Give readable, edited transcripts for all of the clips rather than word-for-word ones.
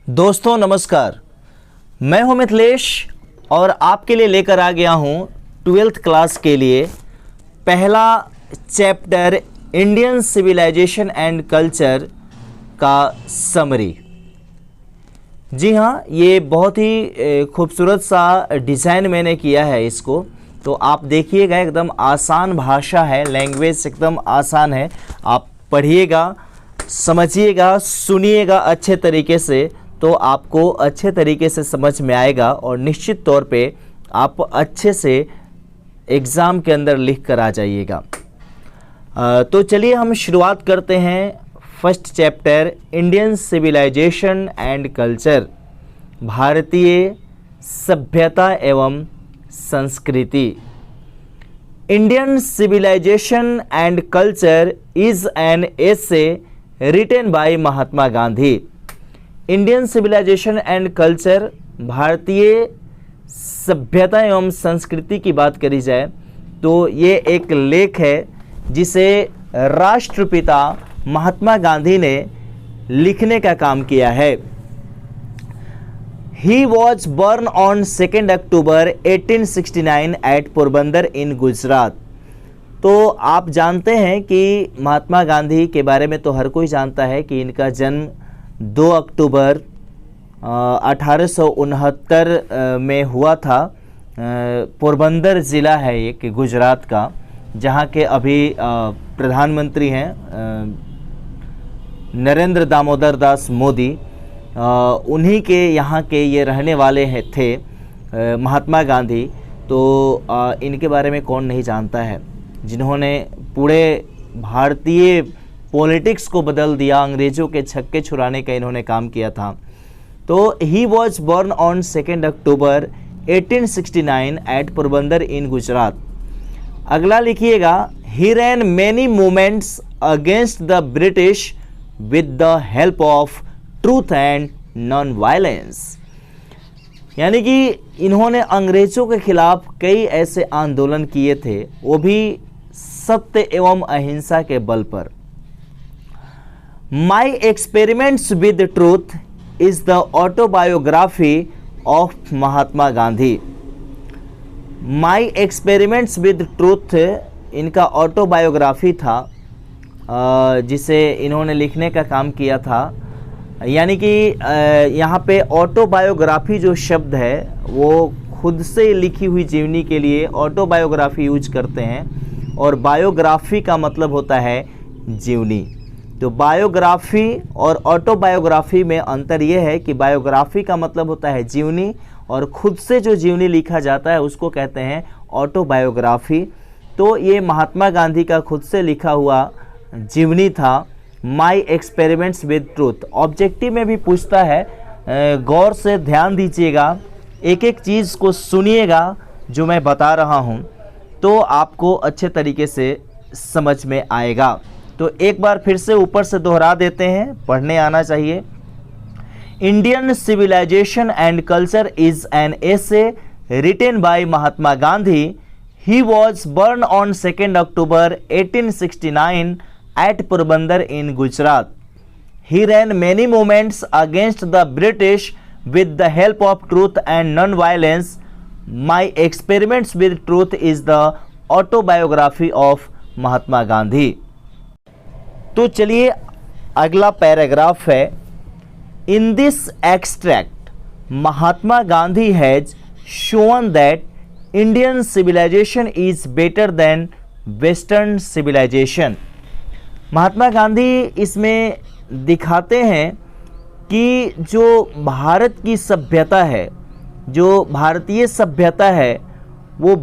दोस्तों नमस्कार, मैं हूं मिथिलेश और आपके लिए लेकर आ गया हूं 12th क्लास के लिए पहला chapter Indian civilisation and culture का समरी। जी हाँ, ये बहुत ही खूबसूरत सा डिज़ाइन मैंने किया है इसको, तो आप देखिएगा। एकदम आसान भाषा है, लैंग्वेज एकदम आसान है। आप पढ़िएगा, समझिएगा, सुनिएगा अच्छे तरीके से, तो आपको अच्छे तरीके से समझ में आएगा और निश्चित तौर पे आप अच्छे से एग्ज़ाम के अंदर लिख कर आ जाइएगा। तो चलिए हम शुरुआत करते हैं first chapter Indian civilisation and culture, भारतीय सभ्यता एवं संस्कृति। Indian civilisation and culture is an essay written by Mahatma Gandhi. Indian civilisation and culture, भारतीय सभ्यता एवं संस्कृति की बात करी जाए तो ये एक लेख है जिसे राष्ट्रपिता महात्मा गांधी ने लिखने का काम किया है। He was born on 2 October 1869 at Porbandar in Gujarat. तो आप जानते हैं कि महात्मा गांधी के बारे में तो हर कोई जानता है कि इनका जन्म 2 अक्टूबर 1869 में हुआ था। पोरबंदर ज़िला है एक गुजरात का, जहाँ के अभी प्रधानमंत्री हैं नरेंद्र दामोदर दास मोदी। उन्हीं के यहाँ के ये रहने वाले हैं थे महात्मा गांधी। तो इनके बारे में कौन नहीं जानता है, जिन्होंने पूरे भारतीय पॉलिटिक्स को बदल दिया, अंग्रेज़ों के छक्के छुड़ाने का इन्होंने काम किया था। तो he was born on 2 October 1869 at Porbandar in Gujarat. अगला लिखिएगा, he ran many movements against the British with the help of truth and nonviolence. यानी कि इन्होंने अंग्रेज़ों के खिलाफ कई ऐसे आंदोलन किए थे, वो भी सत्य एवं अहिंसा के बल पर। माई experiments with truth is the autobiography of Mahatma Gandhi. My experiments with truth इनका ऑटोबायोग्राफी था, जिसे इन्होंने लिखने का काम किया था। यानी कि यहाँ पे ऑटोबायोग्राफी जो शब्द है वो खुद से लिखी हुई जीवनी के लिए ऑटोबायोग्राफी यूज करते हैं, और बायोग्राफी का मतलब होता है जीवनी। तो बायोग्राफी और ऑटोबायोग्राफी में अंतर यह है कि बायोग्राफी का मतलब होता है जीवनी, और खुद से जो जीवनी लिखा जाता है उसको कहते हैं ऑटोबायोग्राफी। तो ये महात्मा गांधी का खुद से लिखा हुआ जीवनी था, माई एक्सपेरिमेंट्स विद ट्रूथ। ऑब्जेक्टिव में भी पूछता है, गौर से ध्यान दीजिएगा, एक एक चीज़ को सुनिएगा जो मैं बता रहा हूँ, तो आपको अच्छे तरीके से समझ में आएगा। तो एक बार फिर से ऊपर से दोहरा देते हैं, पढ़ने आना चाहिए। Indian civilisation and culture is an essay written by Mahatma Gandhi. He was born on 2 October 1869 at Porbandar in Gujarat. He ran many movements against the British with the help of truth and nonviolence. My experiments with truth is the autobiography of Mahatma Gandhi. तो चलिए अगला paragraph है, in this extract Mahatma Gandhi has shown that Indian civilisation is better than western civilization. Mahatma Gandhi इसमें दिखाते हैं कि जो भारत की सभ्यता है, जो भारतीय सभ्यता है, वो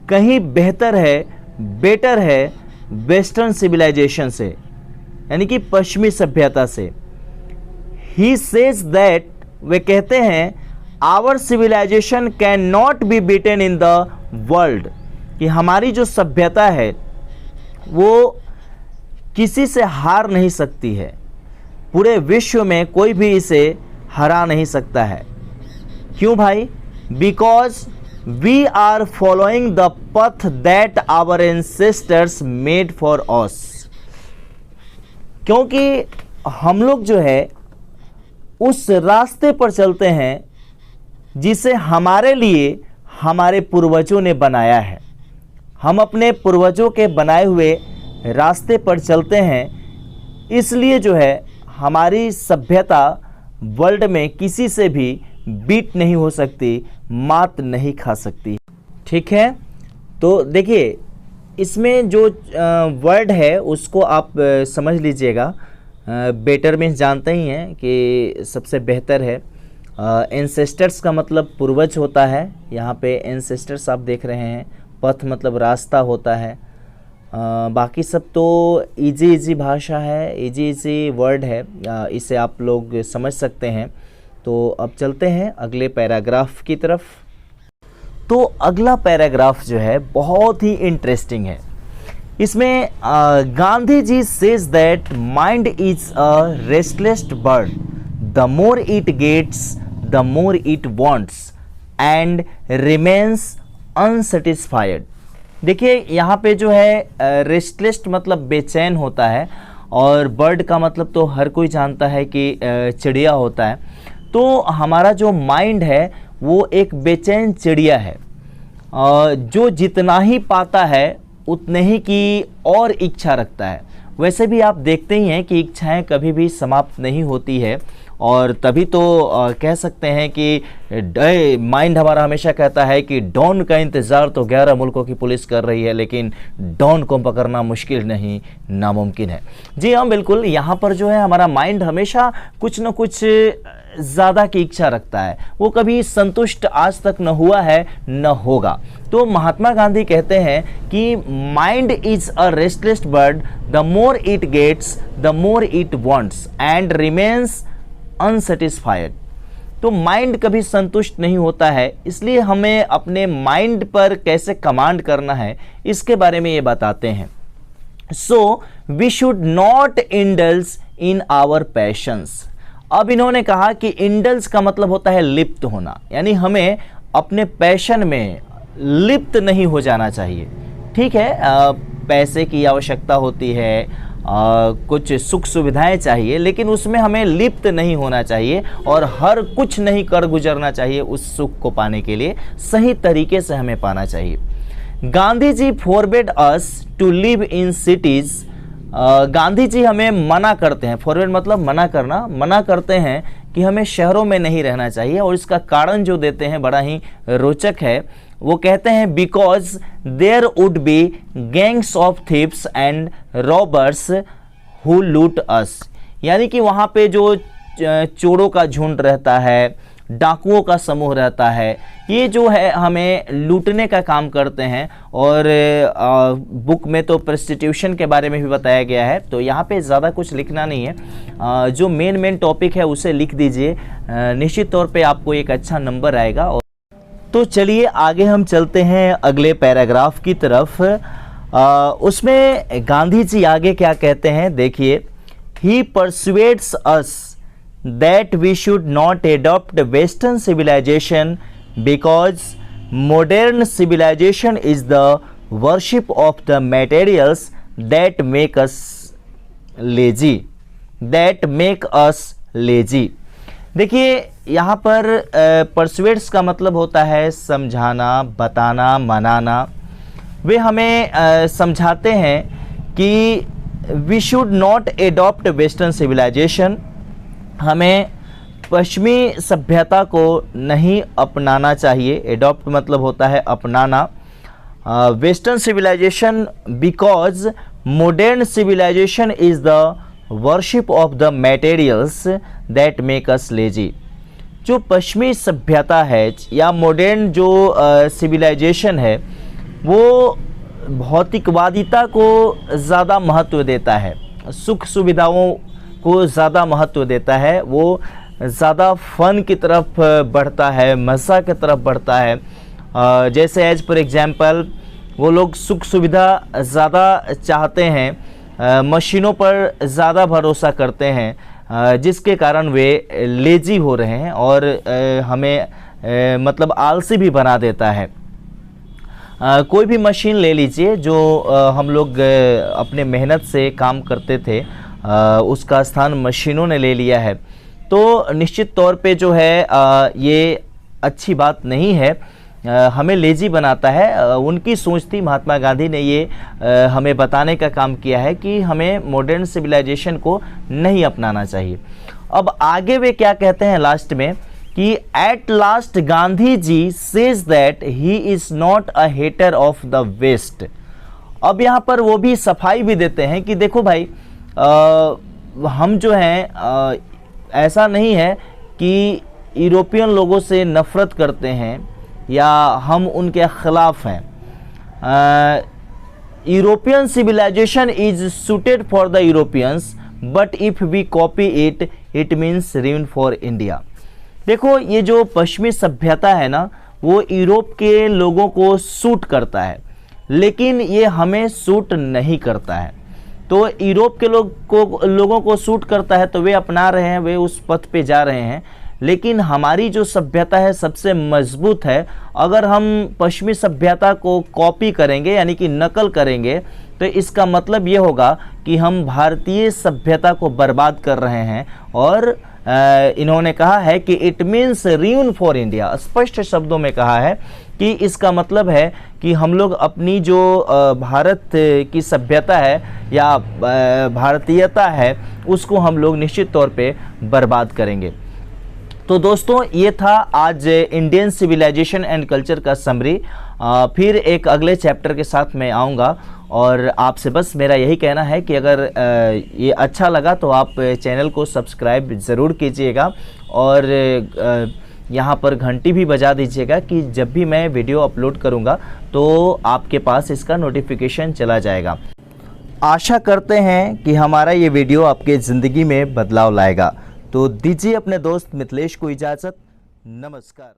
कहीं बेहतर है, बेटर है वेस्टर्न सिविलाइजेशन से, यानी कि पश्चिमी सभ्यता से। ही सेज दैट, वे कहते हैं, our civilisation can not be beaten in the world, कि हमारी जो सभ्यता है वो किसी से हार नहीं सकती है, पूरे विश्व में कोई भी इसे हरा नहीं सकता है। क्यों भाई? Because we are following the path that our ancestors made for us. क्योंकि हम लोग जो है उस रास्ते पर चलते हैं जिसे हमारे लिए हमारे पूर्वजों ने बनाया है। हम अपने पूर्वजों के बनाए हुए रास्ते पर चलते हैं, इसलिए जो है हमारी सभ्यता वर्ल्ड में किसी से भी बीट नहीं हो सकती, मात नहीं खा सकती। ठीक है, तो देखिए इसमें जो वर्ड है उसको आप समझ लीजिएगा। बेटर मीन्स जानते ही हैं कि सबसे बेहतर है। एंसेस्टर्स का मतलब पूर्वज होता है, यहाँ पे एंसेस्टर्स आप देख रहे हैं। पथ मतलब रास्ता होता है। बाकी सब तो इजी भाषा है, इजी वर्ड है, इसे आप लोग समझ सकते हैं। तो अब चलते हैं अगले पैराग्राफ की तरफ। तो अगला पैराग्राफ जो है बहुत ही इंटरेस्टिंग है। इसमें Gandhi ji says that mind is a restless bird, the more it gets the more it wants and remains unsatisfied. देखिए यहाँ पे जो है रेस्टलेस मतलब बेचैन होता है, और बर्ड का मतलब तो हर कोई जानता है कि चिड़िया होता है। तो हमारा जो माइंड है वो एक बेचैन चिड़िया है, जो जितना ही पाता है उतने ही की और इच्छा रखता है। वैसे भी आप देखते ही हैं कि इच्छाएं कभी भी समाप्त नहीं होती है, और तभी तो कह सकते हैं कि माइंड हमारा हमेशा कहता है कि डॉन का इंतज़ार तो 11 मुल्कों की पुलिस कर रही है, लेकिन डॉन को पकड़ना मुश्किल नहीं, नामुमकिन है। जी हाँ, बिल्कुल। यहाँ पर जो है हमारा माइंड हमेशा कुछ न कुछ ज़्यादा की इच्छा रखता है, वो कभी संतुष्ट आज तक न हुआ है न होगा। तो महात्मा गांधी कहते हैं कि mind is a restless bird, the more it gets the more it wants and remains unsatisfied. तो माइंड कभी संतुष्ट नहीं होता है, इसलिए हमें अपने माइंड पर कैसे कमांड करना है इसके बारे में ये बताते हैं। So we should not indulge in our passions. अब इन्होंने कहा कि इंडल्ज का मतलब होता है लिप्त होना, यानी हमें अपने पैशन में लिप्त नहीं हो जाना चाहिए। ठीक है, पैसे की आवश्यकता होती है, कुछ सुख सुविधाएं चाहिए, लेकिन उसमें हमें लिप्त नहीं होना चाहिए और हर कुछ नहीं कर गुजरना चाहिए उस सुख को पाने के लिए। सही तरीके से हमें पाना चाहिए। Gandhi ji forbade us to live in cities. Gandhi ji हमें मना करते हैं, फॉरवर्ड मतलब मना करना, मना करते हैं कि हमें शहरों में नहीं रहना चाहिए, और इसका कारण जो देते हैं बड़ा ही रोचक है। वो कहते हैं because there would be gangs of thieves and robbers who loot us. यानी कि वहाँ पे जो चोरों का झुंड रहता है, डाकुओं का समूह रहता है, ये जो है हमें लूटने का काम करते हैं। और बुक में तो प्रोस्टिट्यूशन के बारे में भी बताया गया है, तो यहाँ पे ज़्यादा कुछ लिखना नहीं है। जो मेन टॉपिक है उसे लिख दीजिए, निश्चित तौर पे आपको एक अच्छा नंबर आएगा। तो चलिए आगे हम चलते हैं अगले पैराग्राफ की तरफ। उसमें गांधी जी आगे क्या कहते हैं, देखिए। ही परसुएड्स अस that we should not adopt Western civilization because modern civilization is the worship of the materials that make us lazy, that make us lazy। देखिए यहाँ पर persuades का मतलब होता है समझाना, बताना, मनाना। वे हमें समझाते हैं कि we should not adopt Western civilization, हमें पश्चिमी सभ्यता को नहीं अपनाना चाहिए। एडॉप्ट मतलब होता है अपनाना। Western civilisation because modern civilisation is the worship of the materials that make us lazy. जो पश्चिमी सभ्यता है या मॉडर्न जो सिविलाइजेशन है वो भौतिकवादिता को ज़्यादा महत्व देता है, सुख सुविधाओं को ज़्यादा महत्व देता है, वो ज़्यादा फन की तरफ बढ़ता है, मज़ा की तरफ बढ़ता है। जैसे एज पर एग्जांपल वो लोग सुख सुविधा ज़्यादा चाहते हैं, मशीनों पर ज़्यादा भरोसा करते हैं, जिसके कारण वे लेजी हो रहे हैं और हमें मतलब आलसी भी बना देता है। कोई भी मशीन ले लीजिए जो हम लोग अपने मेहनत से काम करते थे, उसका स्थान मशीनों ने ले लिया है। तो निश्चित तौर पे जो है ये अच्छी बात नहीं है, हमें लेजी बनाता है। उनकी सोच थी, महात्मा गांधी ने ये हमें बताने का काम किया है कि हमें मॉडर्न सिविलाइजेशन को नहीं अपनाना चाहिए। अब आगे वे क्या कहते हैं लास्ट में कि at last Gandhi ji says that he is not a hater of the west. अब यहाँ पर वो भी सफाई भी देते हैं कि देखो भाई, हम जो हैं ऐसा नहीं है कि यूरोपियन लोगों से नफ़रत करते हैं या हम उनके ख़िलाफ़ हैं। European civilisation is suited for the Europeans but if we copy it it means ruin for India. देखो, ये जो पश्चिमी सभ्यता है ना, वो यूरोप के लोगों को सूट करता है, लेकिन ये हमें सूट नहीं करता है। तो यूरोप के लोगों को सूट करता है तो वे अपना रहे हैं, वे उस पथ पे जा रहे हैं। लेकिन हमारी जो सभ्यता है सबसे मजबूत है। अगर हम पश्चिमी सभ्यता को कॉपी करेंगे यानी कि नकल करेंगे तो इसका मतलब ये होगा कि हम भारतीय सभ्यता को बर्बाद कर रहे हैं। और इन्होंने कहा है कि it means ruin for India. स्पष्ट शब्दों में कहा है कि इसका मतलब है कि हम लोग अपनी जो भारत की सभ्यता है या भारतीयता है उसको हम लोग निश्चित तौर पे बर्बाद करेंगे। तो दोस्तों, ये था आज इंडियन सिविलाइजेशन एंड कल्चर का समरी। फिर एक अगले चैप्टर के साथ मैं आऊँगा और आपसे बस मेरा यही कहना है कि अगर ये अच्छा लगा तो आप चैनल को सब्सक्राइब ज़रूर कीजिएगा और यहाँ पर घंटी भी बजा दीजिएगा कि जब भी मैं वीडियो अपलोड करूँगा तो आपके पास इसका नोटिफिकेशन चला जाएगा। आशा करते हैं कि हमारा ये वीडियो आपके ज़िंदगी में बदलाव लाएगा। तो दीजिए अपने दोस्त मिथिलेश को इजाज़त। नमस्कार।